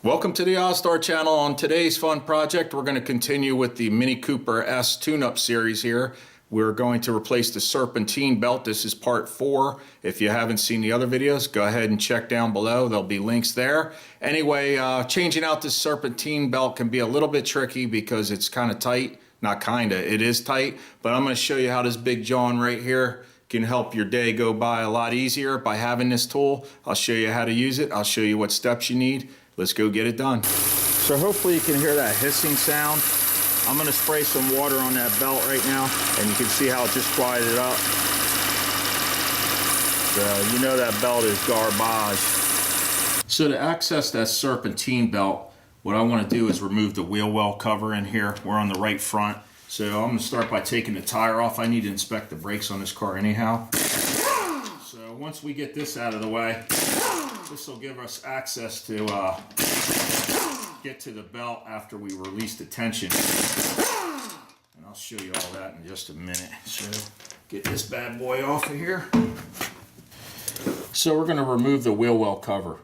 Welcome to the Ozzstar channel. On today's fun project, we're going to continue with the Mini Cooper S tune-up series here. We're going to replace the Serpentine belt. This is part 4. If you haven't seen the other videos, go ahead and check down below. There'll be links there. Anyway, changing out this Serpentine belt can be a little bit tricky because it's kind of tight. Not kind of, it is tight. But I'm going to show you how this big John right here can help your day go by a lot easier by having this tool. I'll show you how to use it. I'll show you what steps you need. Let's go get it done. So hopefully you can hear that hissing sound. I'm going to spray some water on that belt right now, and you can see how it just quieted up. So you know that belt is garbage. So to access that Serpentine belt, what I want to do is remove the wheel well cover in here. We're on the right front. So I'm going to start by taking the tire off. I need to inspect the brakes on this car anyhow. So once we get this out of the way, this will give us access to get to the belt after we release the tension. And I'll show you all that in just a minute. So get this bad boy off of here. So we're going to remove the wheel well cover.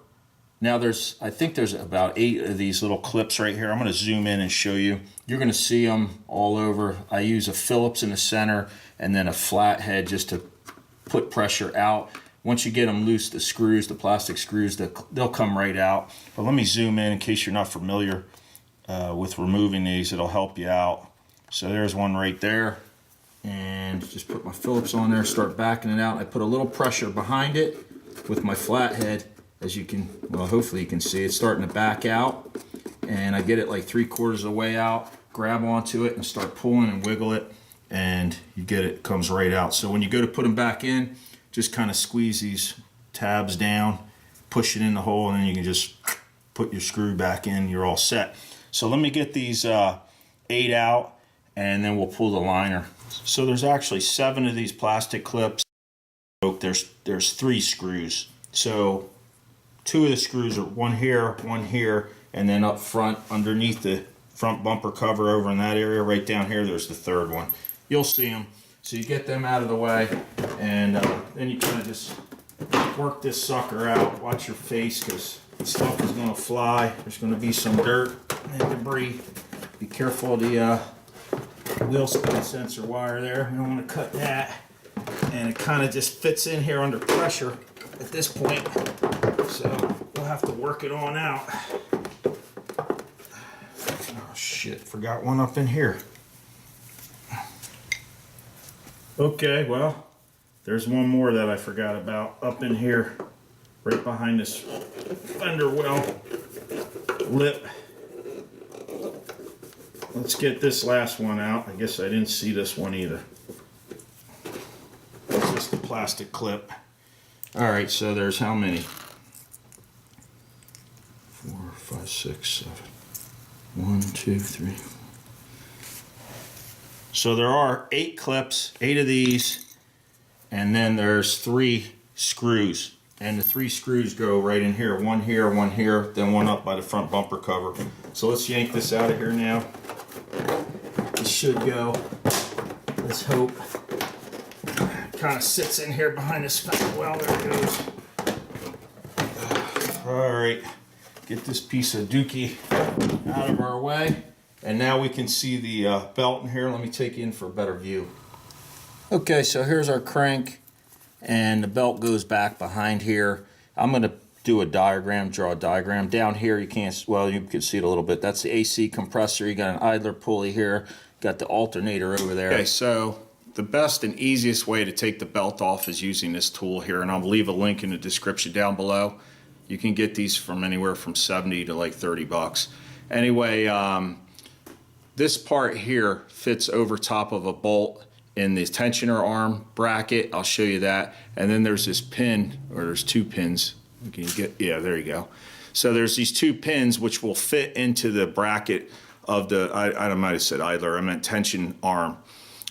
Now I think there's about 8 of these little clips right here. I'm going to zoom in and show you. You're going to see them all over. I use a Phillips in the center and then a flat head just to put pressure out. Once you get them loose, the screws, the plastic screws, they'll come right out. But let me zoom in case you're not familiar with removing these. It'll help you out. So there's one right there. And just put my Phillips on there, start backing it out. I put a little pressure behind it with my flathead. As you can, well, hopefully you can see it's starting to back out. And I get it like 3/4 of the way out, grab onto it and start pulling and wiggle it. And you get it comes right out. So when you go to put them back in, just kind of squeeze these tabs down, push it in the hole, and then you can just put your screw back in. You're all set. So let me get these 8 out, and then we'll pull the liner. So there's actually 7 of these plastic clips. There's 3 screws. So 2 of the screws are one here, and then up front underneath the front bumper cover over in that area, right down here, there's the 3rd one. You'll see them. So you get them out of the way, and then you kind of just work this sucker out. Watch your face because stuff is going to fly. There's going to be some dirt and debris. Be careful of the wheel speed sensor wire there. You don't want to cut that. And it kind of just fits in here under pressure at this point. So we'll have to work it on out. Oh shit, forgot one up in here. Okay, well, there's one more that I forgot about up in here, right behind this fender well lip. Let's get this last one out. I guess I didn't see this one either. It's just the plastic clip. All right, so there's how many? 4, 5, 6, 7. 1, 2, 3. So there are 8 clips, 8 of these, and then there's 3 screws. And the 3 screws go right in here, one here, then one up by the front bumper cover. So let's yank this out of here now. This should go, let's hope. Kind of sits in here behind this fender well, there it goes. All right, get this piece of dookie out of our way. And now we can see the belt in here. Let me take you in for a better view. Okay, so here's our crank, and the belt goes back behind here. I'm going to do a diagram, draw a diagram. Down here, you can't, well, you can see it a little bit. That's the AC compressor. You got an idler pulley here. Got the alternator over there. Okay, so the best and easiest way to take the belt off is using this tool here, and I'll leave a link in the description down below. You can get these from anywhere from 70 to like 30 bucks. Anyway, this part here fits over top of a bolt in the tensioner arm bracket. I'll show you that. And then there's this pin, or there's 2 pins. Can you get, yeah, there you go. So there's these 2 pins which will fit into the bracket of the, I might have said idler, I meant tension arm.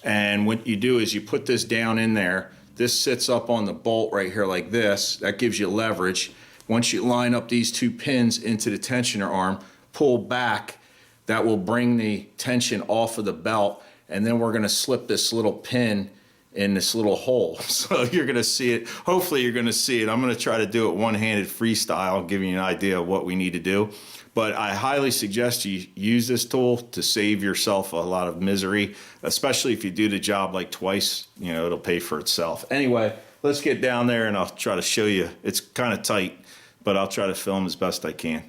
And what you do is you put this down in there. This sits up on the bolt right here like this. That gives you leverage. Once you line up these 2 pins into the tensioner arm, pull back, that will bring the tension off of the belt, and then we're going to slip this little pin in this little hole. So you're going to see it. Hopefully you're going to see it. I'm going to try to do it one-handed freestyle, giving you an idea of what we need to do. But I highly suggest you use this tool to save yourself a lot of misery, especially if you do the job like twice, you know, it'll pay for itself. Anyway, let's get down there and I'll try to show you. It's kind of tight, but I'll try to film as best I can.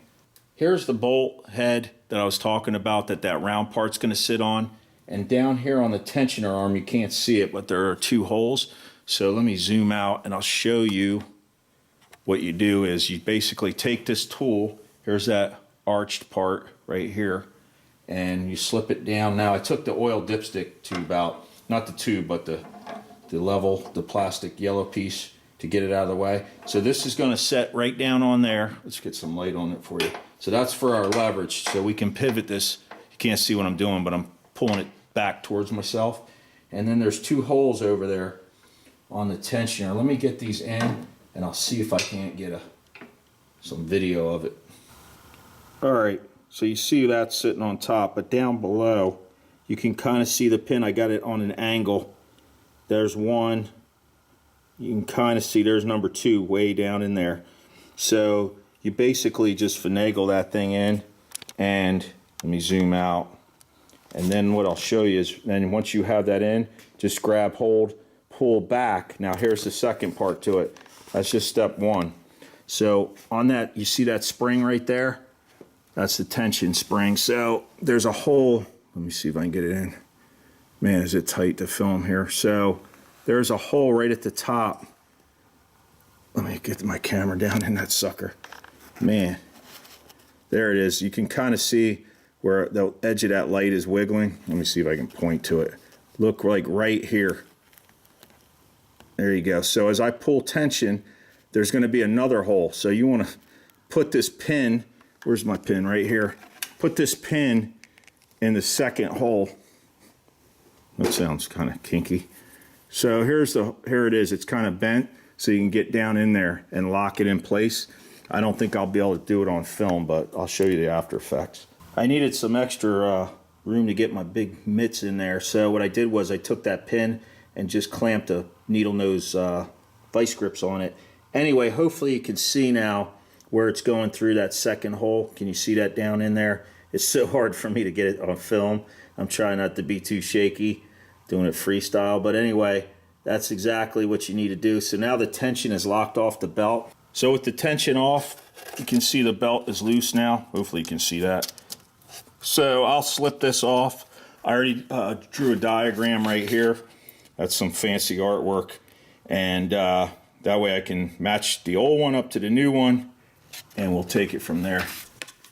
Here's the bolt head that I was talking about that round part's going to sit on. And down here on the tensioner arm, you can't see it, but there are 2 holes. So let me zoom out and I'll show you what you do is you basically take this tool. Here's that arched part right here, and you slip it down. Now I took the oil dipstick to about, not the tube, but the level, the plastic yellow piece to get it out of the way. So this is going to set right down on there. Let's get some light on it for you. So that's for our leverage, so we can pivot this. You can't see what I'm doing, but I'm pulling it back towards myself. And then there's 2 holes over there on the tensioner. Let me get these in and I'll see if I can't get some video of it. All right, so you see that's sitting on top, but down below you can kind of see the pin. I got it on an angle. There's 1. You can kind of see there's number 2 way down in there. So you basically just finagle that thing in, and let me zoom out. And then what I'll show you is, then once you have that in, just grab hold, pull back. Now here's the second part to it. That's just step 1. So on that, you see that spring right there? That's the tension spring. So there's a hole. Let me see if I can get it in. Man, is it tight to film here. So there's a hole right at the top. Let me get my camera down in that sucker. Man, there it is. You can kind of see where the edge of that light is wiggling. Let me see if I can point to it. Look, like right here. There you go. So as I pull tension, there's going to be another hole. So you want to put this pin, where's my pin? Right here. Put this pin in the second hole. That sounds kind of kinky. So here it is. It's kind of bent, so you can get down in there and lock it in place. I don't think I'll be able to do it on film, but I'll show you the after effects. I needed some extra room to get my big mitts in there, so what I did was I took that pin and just clamped a needle nose vice grips on it. Anyway, hopefully you can see now where it's going through that second hole. Can you see that down in there? It's so hard for me to get it on film. I'm trying not to be too shaky, doing it freestyle. But anyway, that's exactly what you need to do. So now the tension is locked off the belt. So with the tension off, you can see the belt is loose now. Hopefully you can see that. So I'll slip this off. I already drew a diagram right here. That's some fancy artwork. And that way I can match the old one up to the new one, and we'll take it from there.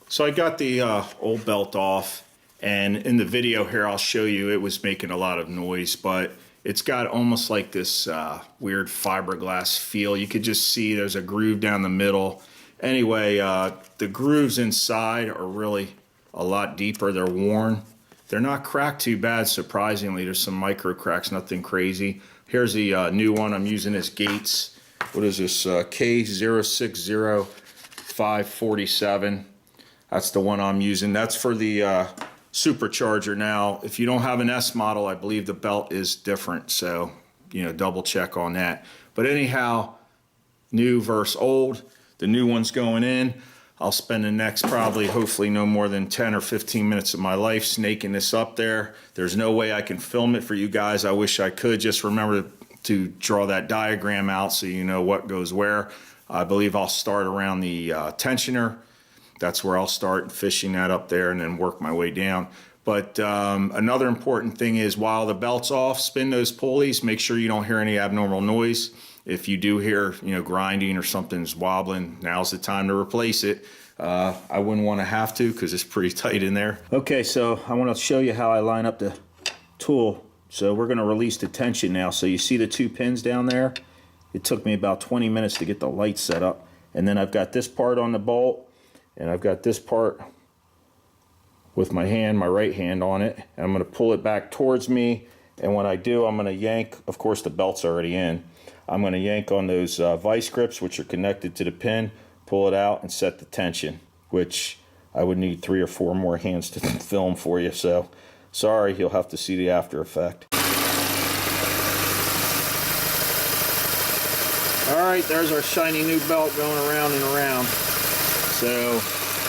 So I got the old belt off, and in the video here I'll show you it was making a lot of noise, but it's got almost like this weird fiberglass feel. You could just see there's a groove down the middle. Anyway, the grooves inside are really a lot deeper. They're worn. They're not cracked too bad, surprisingly. There's some micro cracks, nothing crazy. Here's the new one. I'm using this Gates. What is this? K060547. That's the one I'm using. That's for the supercharger. Now, if you don't have an S model, I believe the belt is different. So, you know, double check on that. But anyhow, new versus old. The new one's going in. I'll spend the next probably, hopefully no more than 10 or 15 minutes of my life snaking this up there. There's no way I can film it for you guys. I wish I could. Just remember to draw that diagram out so you know what goes where. I believe I'll start around the tensioner. That's where I'll start fishing that up there and then work my way down. But another important thing is while the belt's off, spin those pulleys. Make sure you don't hear any abnormal noise. If you do hear, you know, grinding or something's wobbling, now's the time to replace it. I wouldn't want to have to because it's pretty tight in there. Okay, so I want to show you how I line up the tool. So we're going to release the tension now. So you see the 2 pins down there? It took me about 20 minutes to get the light set up. And then I've got this part on the bolt, and I've got this part with my hand, my right hand on it. And I'm going to pull it back towards me. And when I do, I'm going to yank. Of course, the belt's already in. I'm going to yank on those vice grips, which are connected to the pin, pull it out, and set the tension, which I would need 3 or 4 more hands to film for you. So, sorry, you'll have to see the after effect. All right, there's our shiny new belt going around and around. So,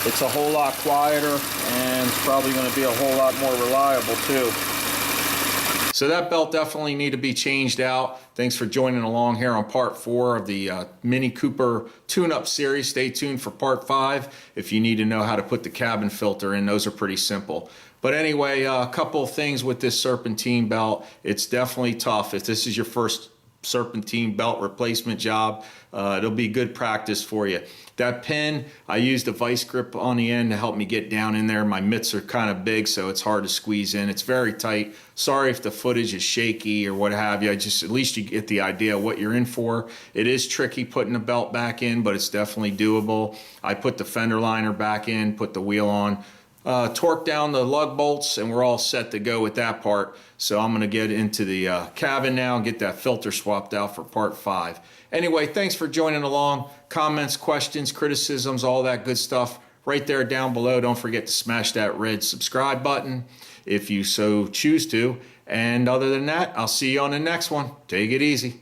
It's a whole lot quieter, and it's probably going to be a whole lot more reliable too. So that belt definitely need to be changed out. Thanks for joining along here on part 4 of the Mini Cooper tune-up series. Stay tuned for part 5 if you need to know how to put the cabin filter in. Those are pretty simple. But anyway, a couple of things with this Serpentine belt. It's definitely tough. If this is your first Serpentine belt replacement job, it'll be good practice for you. That pin, I used a vice grip on the end to help me get down in there. My mitts are kind of big, so it's hard to squeeze in. It's very tight. Sorry if the footage is shaky or what have you. At least you get the idea of what you're in for. It is tricky putting the belt back in, but it's definitely doable. I put the fender liner back in, put the wheel on, torque down the lug bolts, and we're all set to go with that part. So I'm going to get into the cabin now and get that filter swapped out for part 5. Anyway, thanks for joining along. Comments, questions, criticisms, all that good stuff right there down below. Don't forget to smash that red subscribe button if you so choose to. And other than that, I'll see you on the next one. Take it easy.